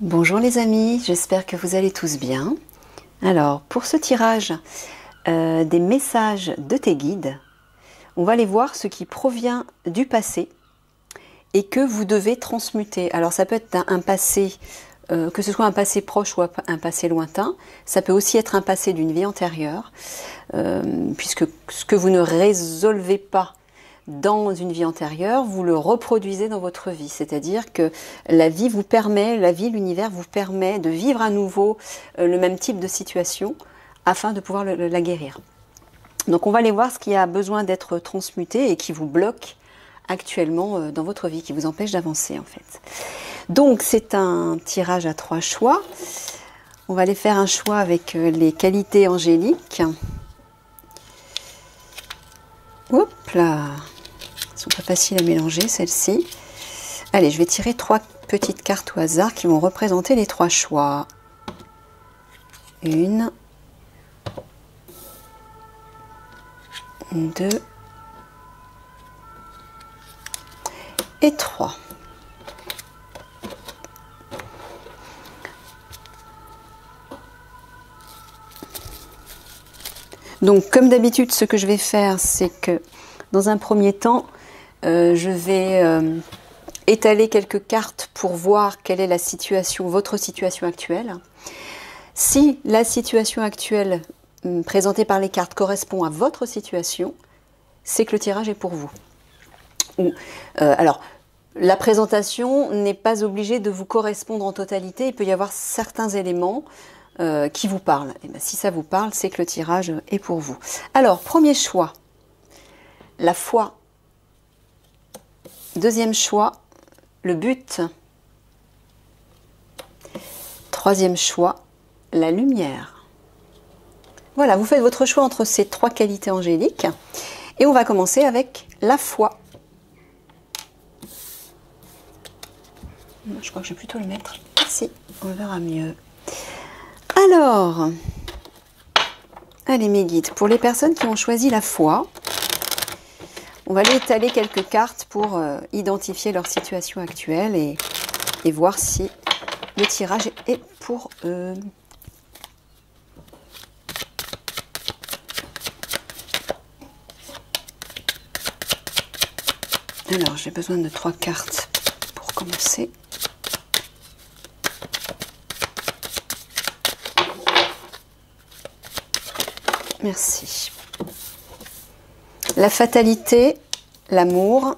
Bonjour les amis, j'espère que vous allez tous bien. Alors, pour ce tirage des messages de tes guides, on va aller voir ce qui provient du passé et que vous devez transmuter. Alors, ça peut être un passé, que ce soit un passé proche ou un passé lointain. Ça peut aussi être un passé d'une vie antérieure, puisque ce que vous ne résolvez pas dans une vie antérieure, vous le reproduisez dans votre vie. C'est-à-dire que la vie vous permet, l'univers vous permet de vivre à nouveau le même type de situation afin de pouvoir la guérir. Donc on va aller voir ce qui a besoin d'être transmuté et qui vous bloque actuellement dans votre vie, qui vous empêche d'avancer en fait. Donc c'est un tirage à 3 choix. On va aller faire un choix avec les qualités angéliques. Hop là! Elles sont pas faciles à mélanger, celles-ci. Allez, je vais tirer 3 petites cartes au hasard qui vont représenter les 3 choix. 1, 2 et 3. Donc, comme d'habitude, ce que je vais faire, c'est que dans un premier temps, je vais étaler quelques cartes pour voir quelle est la situation, votre situation actuelle. Si la situation actuelle présentée par les cartes correspond à votre situation, c'est que le tirage est pour vous. Alors, la présentation n'est pas obligée de vous correspondre en totalité. Il peut y avoir certains éléments qui vous parlent. Et bien, si ça vous parle, c'est que le tirage est pour vous. Alors, premier choix, la foi. Deuxième choix, le but. Troisième choix, la lumière. Voilà, vous faites votre choix entre ces 3 qualités angéliques. Et on va commencer avec la foi. Je crois que je vais plutôt le mettre ici, on verra mieux. Alors, allez mes guides, pour les personnes qui ont choisi la foi, on va aller étaler quelques cartes pour identifier leur situation actuelle et voir si le tirage est pour eux. Alors, j'ai besoin de 3 cartes pour commencer. Merci. La fatalité, l'amour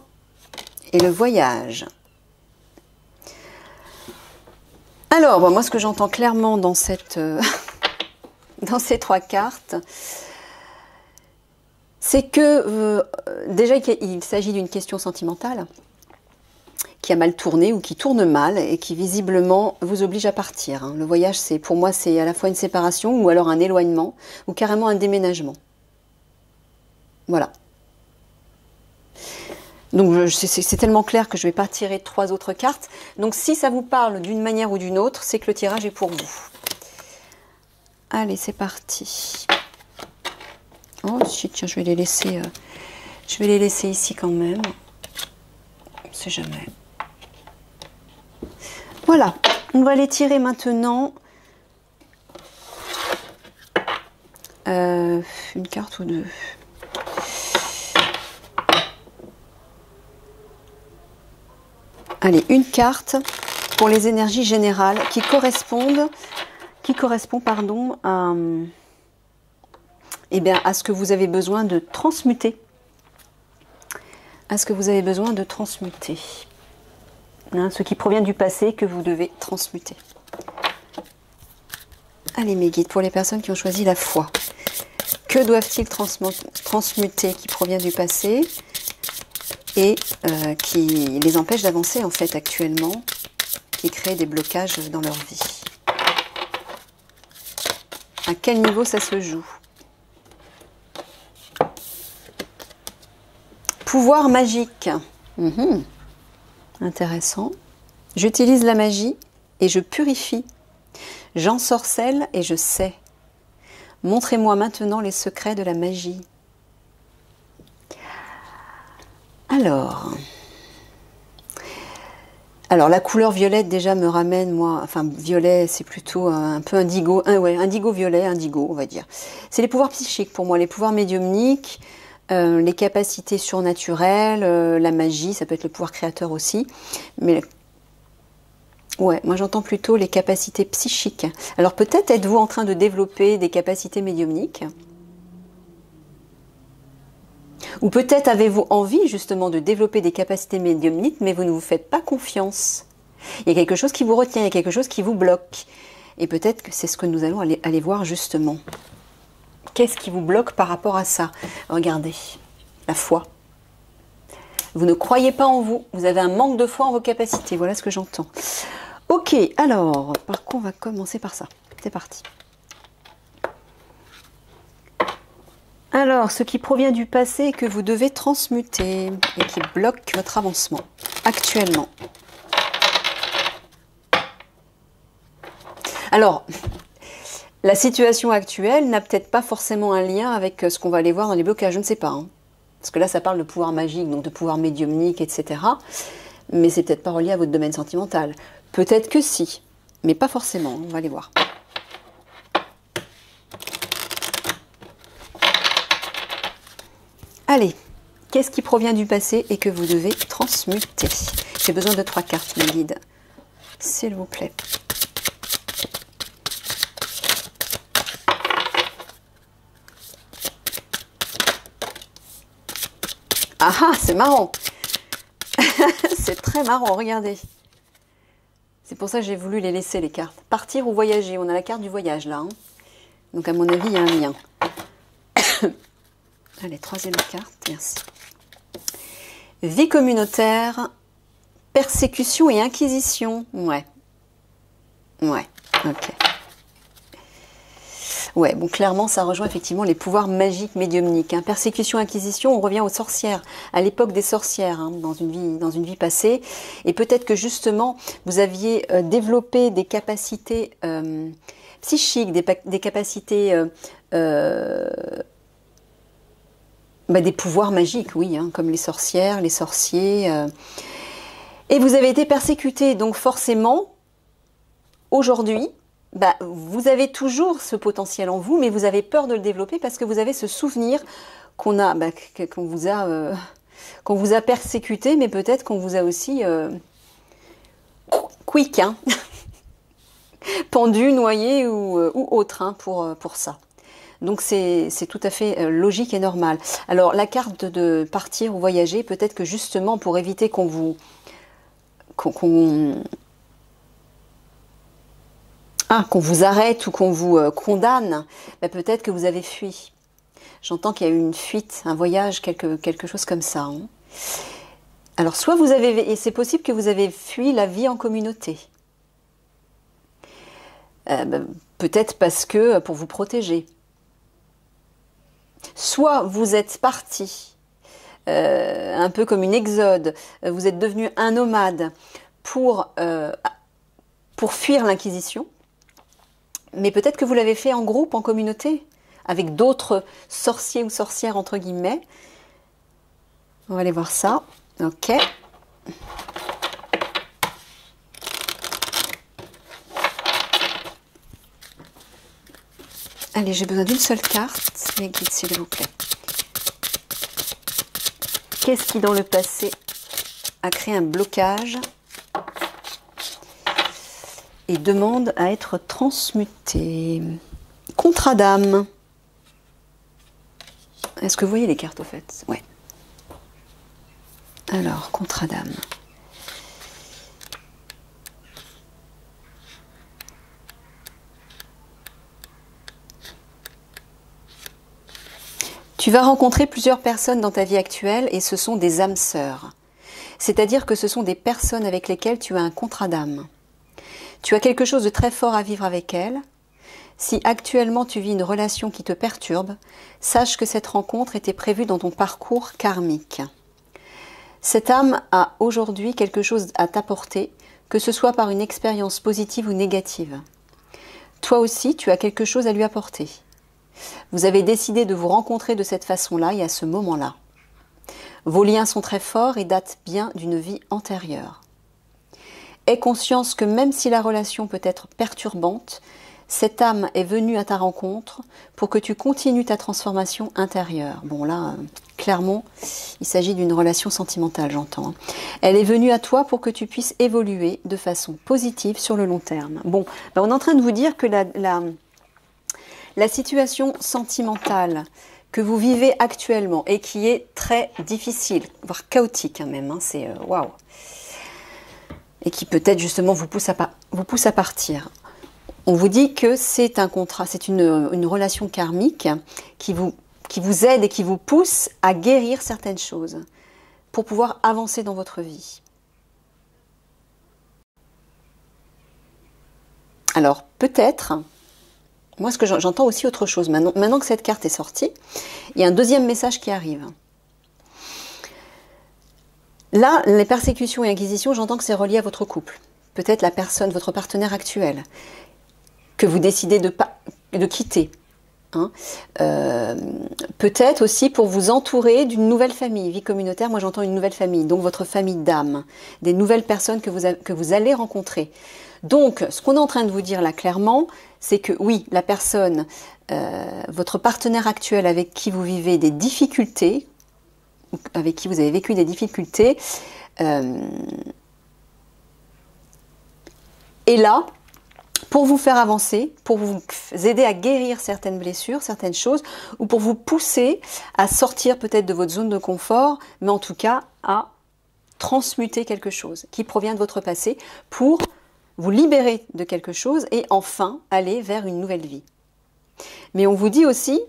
et le voyage. Alors, bon, moi, ce que j'entends clairement dans dans ces 3 cartes, c'est que déjà, il s'agit d'une question sentimentale qui a mal tourné ou qui tourne mal et qui visiblement vous oblige à partir. Le voyage, pour moi, c'est à la fois une séparation ou alors un éloignement ou carrément un déménagement. Voilà. Donc c'est tellement clair que je ne vais pas tirer 3 autres cartes. Donc si ça vous parle d'une manière ou d'une autre, c'est que le tirage est pour vous. Allez, c'est parti. Oh si, tiens, je vais les laisser ici quand même. On ne sait jamais. Voilà, on va les tirer maintenant. Une carte ou 2. Allez, une carte pour les énergies générales qui correspond à, à ce que vous avez besoin de transmuter. À ce que vous avez besoin de transmuter. Ce qui provient du passé que vous devez transmuter. Allez mes guides, pour les personnes qui ont choisi la foi. Que doivent-ils transmuter qui provient du passé et qui les empêche d'avancer en fait actuellement, qui crée des blocages dans leur vie? À quel niveau ça se joue? Pouvoir magique. Intéressant. J'utilise la magie et je purifie. J'ensorcelle et je sais. Montrez-moi maintenant les secrets de la magie. Alors, Alors la couleur violette déjà me ramène, moi, enfin violet c'est plutôt un peu indigo, ouais, indigo violet, indigo on va dire. C'est les pouvoirs psychiques pour moi, les pouvoirs médiumniques, les capacités surnaturelles, la magie, ça peut être le pouvoir créateur aussi. Mais ouais, moi j'entends plutôt les capacités psychiques. Alors peut-être êtes-vous en train de développer des capacités médiumniques? Ou peut-être avez-vous envie justement de développer des capacités médiumniques, mais vous ne vous faites pas confiance. Il y a quelque chose qui vous retient, il y a quelque chose qui vous bloque. Et peut-être que c'est ce que nous allons aller voir justement. Qu'est-ce qui vous bloque par rapport à ça? Regardez, la foi. Vous ne croyez pas en vous, vous avez un manque de foi en vos capacités, voilà ce que j'entends. Ok, alors, par contre, on va commencer par ça. C'est parti. Alors, ce qui provient du passé et que vous devez transmuter et qui bloque votre avancement actuellement. Alors, la situation actuelle n'a peut-être pas forcément un lien avec ce qu'on va aller voir dans les blocages, je ne sais pas. Hein. Parce que là, ça parle de pouvoir magique, donc de pouvoir médiumnique, etc. Mais c'est peut-être pas relié à votre domaine sentimental. Peut-être que si, mais pas forcément, on va aller voir. Allez, qu'est-ce qui provient du passé et que vous devez transmuter? J'ai besoin de 3 cartes, mes guides. S'il vous plaît. Ah ah, c'est marrant. C'est très marrant, regardez. C'est pour ça que j'ai voulu les laisser, les cartes. Partir ou voyager, on a la carte du voyage là. Hein. Donc à mon avis, il y a un lien. Allez, troisième carte, merci. Vie communautaire, persécution et inquisition. Ouais. Ouais, ok. Ouais, bon, clairement, ça rejoint effectivement les pouvoirs magiques médiumniques. Hein. Persécution, inquisition, on revient aux sorcières, à l'époque des sorcières, hein, dans une vie passée. Et peut-être que justement, vous aviez développé des capacités psychiques, des capacités... des pouvoirs magiques, oui, hein, comme les sorcières, les sorciers. Et vous avez été persécuté, donc forcément, aujourd'hui, vous avez toujours ce potentiel en vous, mais vous avez peur de le développer parce que vous avez ce souvenir qu'on vous a persécuté, mais peut-être qu'on vous a aussi quick, hein, pendu, noyé ou autre hein, pour ça. Donc c'est tout à fait logique et normal. Alors la carte de partir ou voyager, peut-être que justement pour éviter qu'on vous arrête ou qu'on vous condamne, peut-être que vous avez fui. J'entends qu'il y a eu une fuite, un voyage, quelque chose comme ça. Hein. Alors soit vous avez, et c'est possible que vous avez fui la vie en communauté. Peut-être parce que pour vous protéger. Soit vous êtes parti, un peu comme une exode, vous êtes devenu un nomade pour fuir l'inquisition, mais peut-être que vous l'avez fait en groupe, en communauté, avec d'autres sorciers ou sorcières entre guillemets. On va aller voir ça. Ok. Allez, j'ai besoin d'une seule carte, mes guides, s'il vous plaît. Qu'est-ce qui, dans le passé, a créé un blocage et demande à être transmuté? Contrat d'âme. Est-ce que vous voyez les cartes, au fait? Ouais. Alors, contrat d'âme. Tu vas rencontrer plusieurs personnes dans ta vie actuelle et ce sont des âmes sœurs. C'est-à-dire que ce sont des personnes avec lesquelles tu as un contrat d'âme. Tu as quelque chose de très fort à vivre avec elles. Si actuellement tu vis une relation qui te perturbe, sache que cette rencontre était prévue dans ton parcours karmique. Cette âme a aujourd'hui quelque chose à t'apporter, que ce soit par une expérience positive ou négative. Toi aussi, tu as quelque chose à lui apporter. Vous avez décidé de vous rencontrer de cette façon-là et à ce moment-là. Vos liens sont très forts et datent bien d'une vie antérieure. aie conscience que même si la relation peut être perturbante, cette âme est venue à ta rencontre pour que tu continues ta transformation intérieure. Bon là, clairement, il s'agit d'une relation sentimentale, j'entends. Elle est venue à toi pour que tu puisses évoluer de façon positive sur le long terme. Bon, ben on est en train de vous dire que la situation sentimentale que vous vivez actuellement et qui est très difficile, voire chaotique même, hein, c'est waouh, et qui peut-être justement vous pousse à partir. On vous dit que c'est un contrat, c'est une relation karmique qui vous aide et qui vous pousse à guérir certaines choses pour pouvoir avancer dans votre vie. Alors peut-être, moi ce que j'entends aussi autre chose, maintenant que cette carte est sortie, il y a un deuxième message qui arrive. Là, les persécutions et inquisitions, j'entends que c'est relié à votre couple. Peut-être la personne, votre partenaire actuel, que vous décidez de quitter. Hein. Peut-être aussi pour vous entourer d'une nouvelle famille, vie communautaire, moi j'entends une nouvelle famille, donc votre famille d'âme, des nouvelles personnes que vous allez rencontrer. Donc, ce qu'on est en train de vous dire là clairement, c'est que oui, la personne, votre partenaire actuel avec qui vous vivez des difficultés, avec qui vous avez vécu des difficultés, est là pour vous faire avancer, pour vous aider à guérir certaines blessures, certaines choses, ou pour vous pousser à sortir peut-être de votre zone de confort, mais en tout cas à transmuter quelque chose qui provient de votre passé pour vous libérer de quelque chose et enfin aller vers une nouvelle vie. Mais on vous dit aussi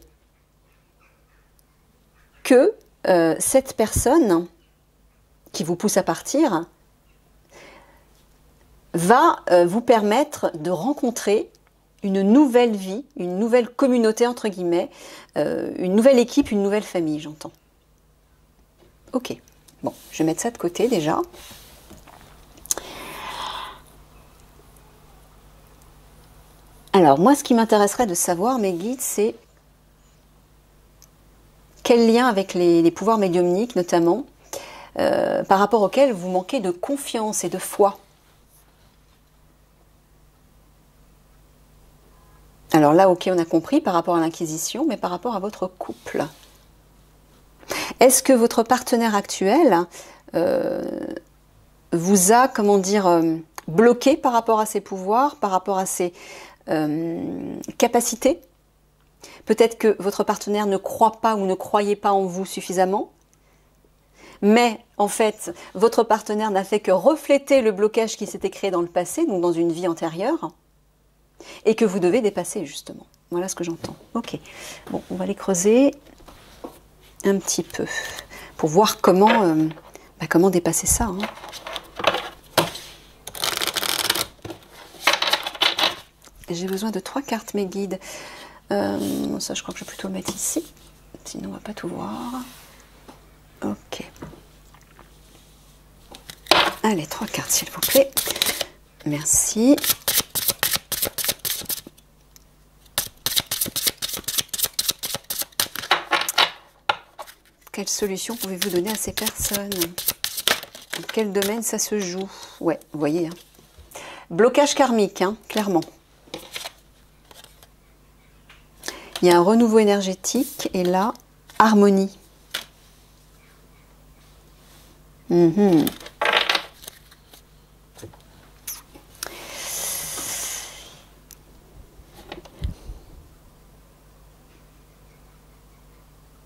que cette personne qui vous pousse à partir va vous permettre de rencontrer une nouvelle vie, une nouvelle communauté entre guillemets, une nouvelle équipe, une nouvelle famille, j'entends. Ok, bon, je vais mettre ça de côté déjà. Alors moi, ce qui m'intéresserait de savoir, mes guides, c'est quel lien avec les pouvoirs médiumniques notamment, par rapport auxquels vous manquez de confiance et de foi. Alors là, ok, on a compris par rapport à l'Inquisition, mais par rapport à votre couple. Est-ce que votre partenaire actuel vous a, comment dire, bloqué par rapport à ses pouvoirs, par rapport à ses capacités? Peut-être que votre partenaire ne croit pas ou ne croyait pas en vous suffisamment, mais en fait, votre partenaire n'a fait que refléter le blocage qui s'était créé dans le passé, donc dans une vie antérieure, et que vous devez dépasser justement. Voilà ce que j'entends. Ok, bon, on va les creuser un petit peu pour voir comment, comment dépasser ça. Hein. J'ai besoin de 3 cartes, mes guides. Ça, je crois que je vais plutôt le mettre ici. Sinon, on va pas tout voir. Ok. Allez, 3 cartes, s'il vous plaît. Merci. Quelle solution pouvez-vous donner à ces personnes? Dans quel domaine ça se joue? Ouais, vous voyez. Hein. Blocage karmique, hein, clairement. Il y a un renouveau énergétique et là, harmonie.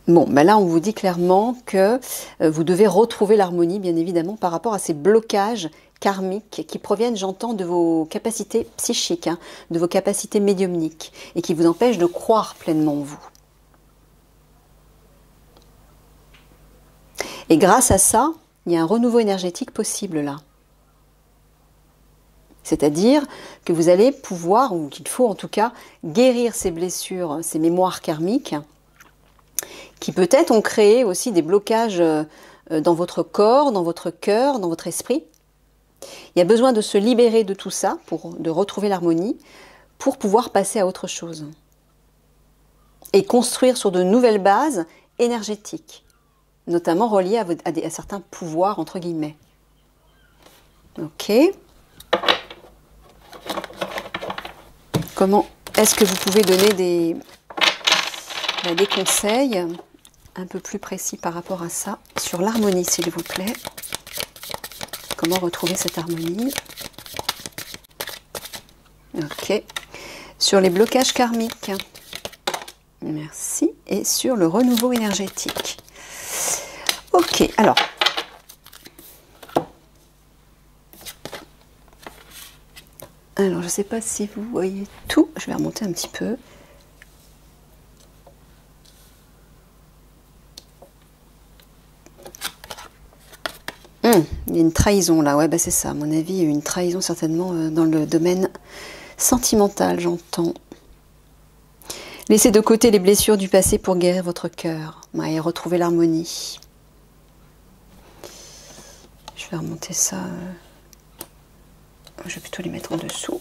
Bon, ben là, on vous dit clairement que vous devez retrouver l'harmonie, bien évidemment, par rapport à ces blocages karmiques qui proviennent, j'entends, de vos capacités psychiques, hein, de vos capacités médiumniques, et qui vous empêchent de croire pleinement en vous. Et grâce à ça, il y a un renouveau énergétique possible là. C'est-à-dire que vous allez pouvoir, ou qu'il faut en tout cas, guérir ces blessures, ces mémoires karmiques, qui peut-être ont créé aussi des blocages dans votre corps, dans votre cœur, dans votre esprit. Il y a besoin de se libérer de tout ça, de retrouver l'harmonie, pour pouvoir passer à autre chose. Et construire sur de nouvelles bases énergétiques, notamment reliées à certains pouvoirs, entre guillemets. Ok. Comment est-ce que vous pouvez donner des conseils un peu plus précis par rapport à ça, sur l'harmonie, s'il vous plaît. Comment retrouver cette harmonie? Ok. Sur les blocages karmiques. Merci. Et sur le renouveau énergétique. Ok, alors. Alors, je ne sais pas si vous voyez tout. Je vais remonter un petit peu. Il y a une trahison là, ouais, bah c'est ça, à mon avis, il y a une trahison certainement dans le domaine sentimental, j'entends. Laissez de côté les blessures du passé pour guérir votre cœur, ouais, et retrouver l'harmonie. Je vais remonter ça, je vais plutôt les mettre en dessous.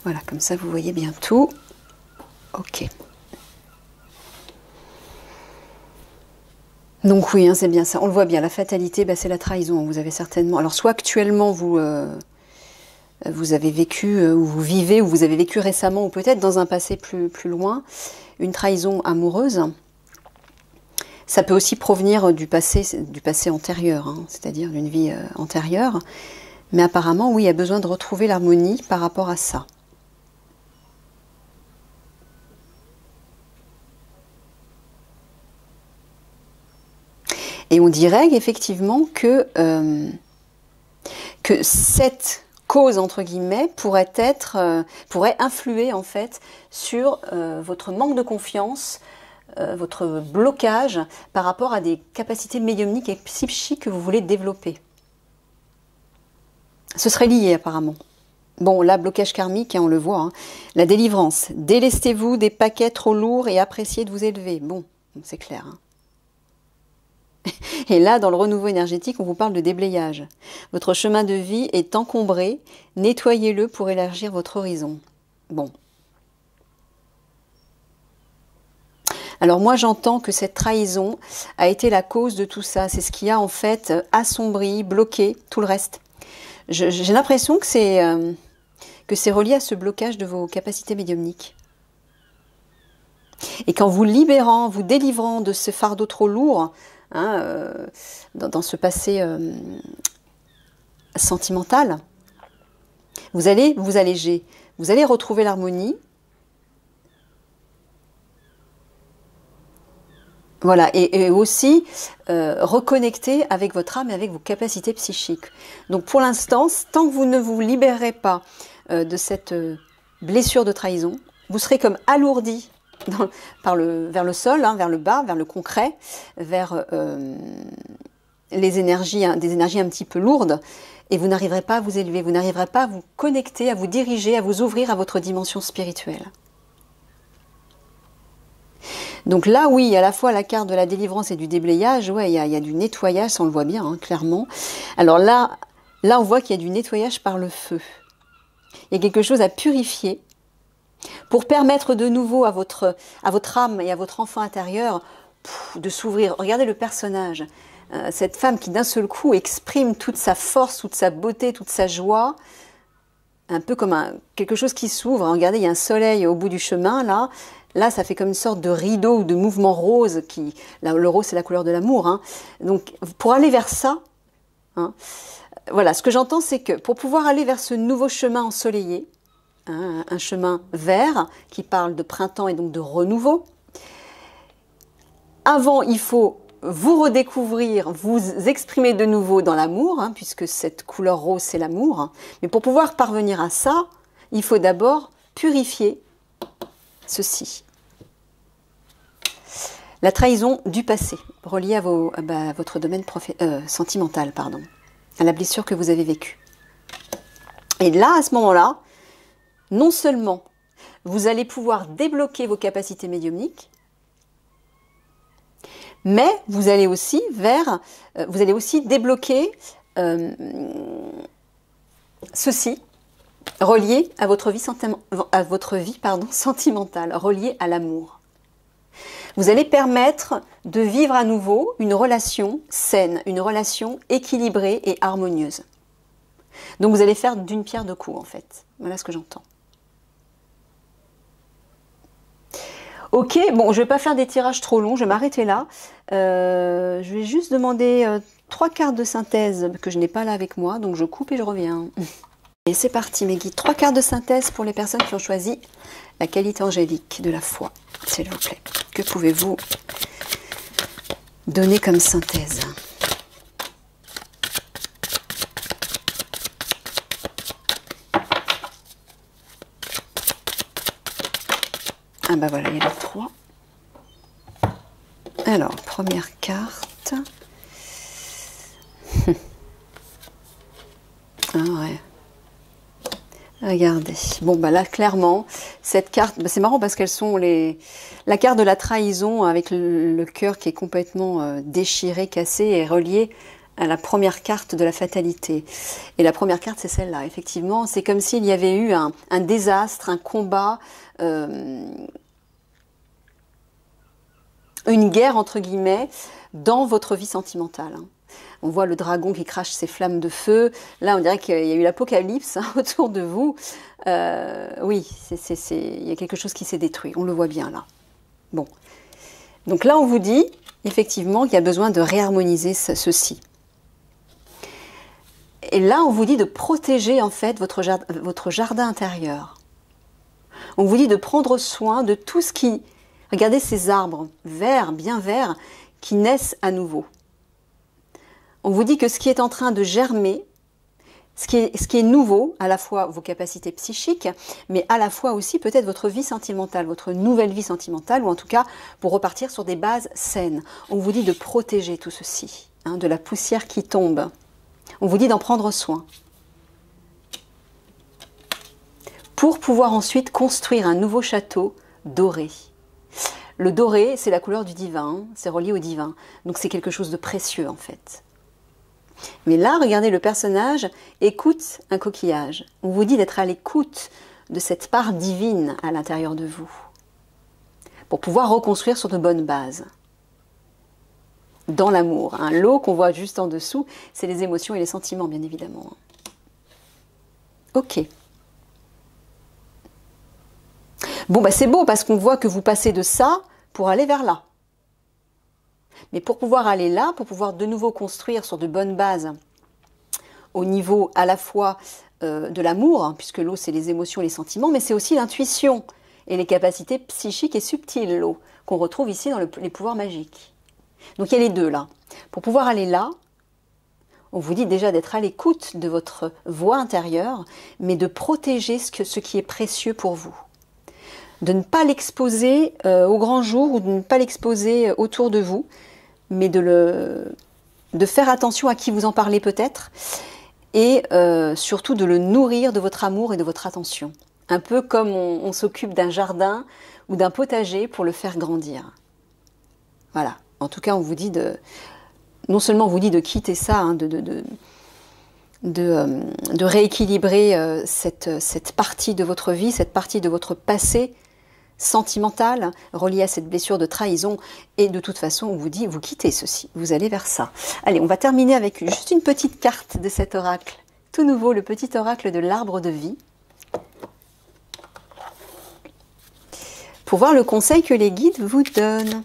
Voilà, comme ça vous voyez bien tout. Ok. Donc oui, hein, c'est bien ça. On le voit bien, la fatalité, bah, c'est la trahison. Vous avez certainement... Alors soit actuellement, vous avez vécu, ou vous vivez, ou vous avez vécu récemment, ou peut-être dans un passé plus loin, une trahison amoureuse. Ça peut aussi provenir du passé antérieur, hein, c'est-à-dire d'une vie antérieure. Mais apparemment, oui, il y a besoin de retrouver l'harmonie par rapport à ça. Et on dirait effectivement que cette cause, entre guillemets, pourrait influer en fait sur votre manque de confiance, votre blocage par rapport à des capacités médiumniques et psychiques que vous voulez développer. Ce serait lié apparemment. Bon, là, blocage karmique, hein, on le voit. Hein. La délivrance. Délestez-vous des paquets trop lourds et appréciez de vous élever. Bon, c'est clair. Hein. Et là, dans le renouveau énergétique, on vous parle de déblayage. Votre chemin de vie est encombré, nettoyez-le pour élargir votre horizon. Bon. Alors moi, j'entends que cette trahison a été la cause de tout ça. C'est ce qui a en fait assombri, bloqué tout le reste. J'ai l'impression que c'est relié à ce blocage de vos capacités médiumniques. Et qu'en vous libérant, vous délivrant de ce fardeau trop lourd, hein, dans ce passé sentimental, vous allez vous alléger, vous allez retrouver l'harmonie. Voilà, et aussi reconnecter avec votre âme et avec vos capacités psychiques. Donc pour l'instant, tant que vous ne vous libérez pas de cette blessure de trahison, vous serez comme alourdi vers le sol, hein, vers le bas, vers le concret, vers les énergies, hein, des énergies un petit peu lourdes, et vous n'arriverez pas à vous élever, vous n'arriverez pas à vous connecter, à vous diriger, à vous ouvrir à votre dimension spirituelle. Donc là, oui, il y a à la fois la carte de la délivrance et du déblayage, ouais, il y a du nettoyage, ça on le voit bien, hein, clairement. Alors là, on voit qu'il y a du nettoyage par le feu. Il y a quelque chose à purifier, pour permettre de nouveau à votre âme et à votre enfant intérieur de s'ouvrir. Regardez le personnage, cette femme qui d'un seul coup exprime toute sa force, toute sa beauté, toute sa joie, un peu comme quelque chose qui s'ouvre. Regardez, il y a un soleil au bout du chemin, là ça fait comme une sorte de rideau ou de mouvement rose, là, le rose c'est la couleur de l'amour, hein. Donc pour aller vers ça, hein, voilà, ce que j'entends c'est que pour pouvoir aller vers ce nouveau chemin ensoleillé, un chemin vert qui parle de printemps et donc de renouveau. Avant, il faut vous redécouvrir, vous exprimer de nouveau dans l'amour, hein, puisque cette couleur rose, c'est l'amour. Mais pour pouvoir parvenir à ça, il faut d'abord purifier ceci. La trahison du passé, reliée à votre domaine sentimental, pardon, à la blessure que vous avez vécue. Et là, à ce moment-là, non seulement vous allez pouvoir débloquer vos capacités médiumniques, mais vous allez aussi débloquer ceci, relié à votre vie, sentimentale, relié à l'amour. Vous allez permettre de vivre à nouveau une relation saine, une relation équilibrée et harmonieuse. Donc vous allez faire d'une pierre deux coups en fait. Voilà ce que j'entends. Ok, bon, je ne vais pas faire des tirages trop longs, je vais m'arrêter là. Je vais juste demander 3 cartes de synthèse que je n'ai pas là avec moi, donc je coupe et je reviens. Et c'est parti mes guides, 3 cartes de synthèse pour les personnes qui ont choisi la qualité angélique de la foi, s'il vous plaît. Que pouvez-vous donner comme synthèse ? Ah bah voilà, il y a les 3. Alors, première carte. Ah ouais. Regardez. Bon bah là, clairement, cette carte, bah, c'est marrant parce qu'elles sont la carte de la trahison avec le cœur qui est complètement déchiré, cassé et relié à la première carte de la fatalité. Et la première carte, c'est celle-là. Effectivement, c'est comme s'il y avait eu un désastre, un combat, une guerre, entre guillemets, dans votre vie sentimentale. On voit le dragon qui crache ses flammes de feu. Là, on dirait qu'il y a eu l'apocalypse autour de vous. Oui, il y a quelque chose qui s'est détruit. On le voit bien là. Bon. Donc là, on vous dit, effectivement, qu'il y a besoin de réharmoniser ceci. Et là, on vous dit de protéger, en fait, votre jardin intérieur. On vous dit de prendre soin de tout ce qui... Regardez ces arbres verts, bien verts, qui naissent à nouveau. On vous dit que ce qui est en train de germer, ce qui est nouveau, à la fois vos capacités psychiques, mais à la fois aussi peut-être votre vie sentimentale, votre nouvelle vie sentimentale, ou en tout cas pour repartir sur des bases saines. On vous dit de protéger tout ceci, hein, de la poussière qui tombe. On vous dit d'en prendre soin. Pour pouvoir ensuite construire un nouveau château doré. Le doré, c'est la couleur du divin, c'est relié au divin. Donc c'est quelque chose de précieux en fait. Mais là, regardez, le personnage écoute un coquillage. On vous dit d'être à l'écoute de cette part divine à l'intérieur de vous. Pour pouvoir reconstruire sur de bonnes bases. Dans l'amour. Hein. L'eau qu'on voit juste en dessous, c'est les émotions et les sentiments, bien évidemment. Ok. Bon, bah c'est beau parce qu'on voit que vous passez de ça pour aller vers là. Mais pour pouvoir aller là, pour pouvoir de nouveau construire sur de bonnes bases, au niveau à la fois de l'amour, hein, puisque l'eau c'est les émotions et les sentiments, mais c'est aussi l'intuition et les capacités psychiques et subtiles, l'eau, qu'on retrouve ici dans les pouvoirs magiques. Donc il y a les deux là. Pour pouvoir aller là, on vous dit déjà d'être à l'écoute de votre voix intérieure, mais de protéger ce qui est précieux pour vous. De ne pas l'exposer au grand jour ou de ne pas l'exposer autour de vous, mais de faire attention à qui vous en parlez peut-être et surtout de le nourrir de votre amour et de votre attention. Un peu comme on s'occupe d'un jardin ou d'un potager pour le faire grandir. Voilà. En tout cas, on vous dit non seulement on vous dit de quitter ça, hein, de rééquilibrer cette partie de votre vie, cette partie de votre passé sentimental relié à cette blessure de trahison, et de toute façon on vous dit vous quittez ceci, vous allez vers ça. Allez, on va terminer avec juste une petite carte de cet oracle, tout nouveau, le petit oracle de l'arbre de vie, pour voir le conseil que les guides vous donnent.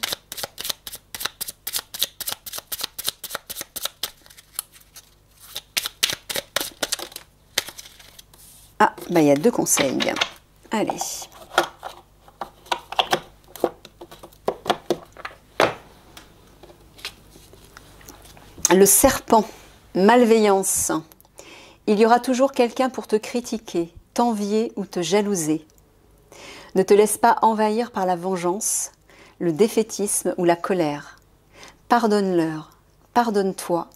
Ah, bah il y a 2 conseils. Allez. Le serpent, malveillance. Il y aura toujours quelqu'un pour te critiquer, t'envier ou te jalouser. Ne te laisse pas envahir par la vengeance, le défaitisme ou la colère. Pardonne-leur, pardonne-toi,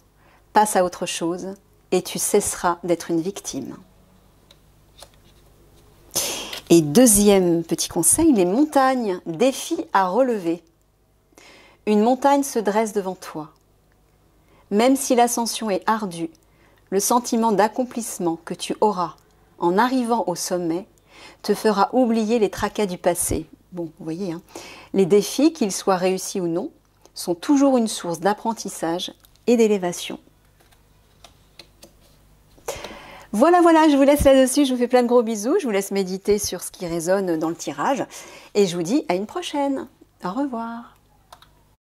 passe à autre chose et tu cesseras d'être une victime. Et deuxième petit conseil, les montagnes, défis à relever. Une montagne se dresse devant toi. Même si l'ascension est ardue, le sentiment d'accomplissement que tu auras en arrivant au sommet te fera oublier les tracas du passé. bon, vous voyez, hein, les défis, qu'ils soient réussis ou non, sont toujours une source d'apprentissage et d'élévation. Voilà, voilà, je vous laisse là-dessus, je vous fais plein de gros bisous, je vous laisse méditer sur ce qui résonne dans le tirage et je vous dis à une prochaine. Au revoir.